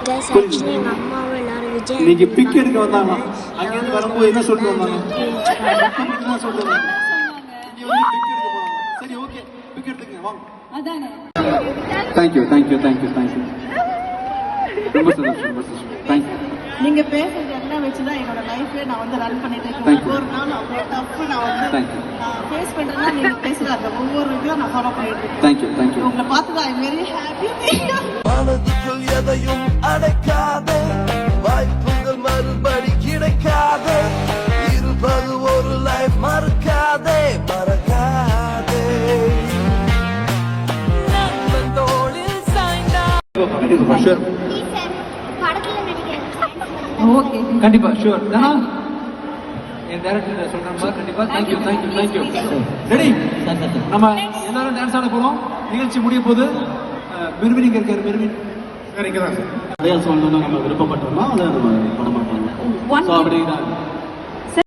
Because actually எங்கள் அம்மாவும் எல்லாரும் விஜய் இன்னைக்கு பிக் எடுக்க வந்தாங்க. அங்கேருந்து வரும்போது என்ன சொல்லிட்டு வந்தாங்க? என்ன சொல்லிட்டு வந்தாங்க? இங்க வந்து பிக் எடுக்க போறாங்க. சரி ஓகே, பிக் எடுத்துக்கங்க வாங்க. அதானே. Thank you thank you thank you thank you. ரொம்ப சந்தோஷம் ரொம்ப சந்தோஷம். தேங்க்யூ. நீங்க பேசுறது எல்லாம் வச்சுதான் என்னோட லைஃப்ல நான் வந்து ரன் பண்ணிட்டு இருக்கேன். Thank you. ஒவ்வொரு நாள் அவ்வளோ டஃப் நான் வந்து Thank you. ஃபேஸ் பண்றேன்னா நீங்க பேசுற அந்த ஒவ்வொரு இதுவும் நான் ஃபாலோ பண்ணிட்டு இருக்கேன். Thank you thank you. உங்களை பார்த்து ஐ வெரி ஹாப்பி. மனதுக்குள் எதையும் அடைக்காதே, வாய்ப்புகள் மறுபடி கிடைக்காதே, இருப்பது ஒரு லைஃப் மறக்காதே மறக்காதே. நண்பனோடில் சாய்ந்தா படத்தில் நடிக்கிறேன். ஓகே. கண்டிப்பா ஷூர். தானா என் டைரக்டர் சொல்றேன் கண்டிப்பா. Thank you thank you thank you. ரெடி? நம்ம எல்லாரும் டான்ஸ் ஆட போறோம். நிகழ்ச்சி முடிய போது மிர்வின் இங்க இருக்காரு. மிர்வின் வேற இங்க தான். அடையாளம் சொல்லணும்னா நம்ம விருப்பப்பட்டோம்னா அதை நம்ம பண்ண மாட்டோம். அப்படி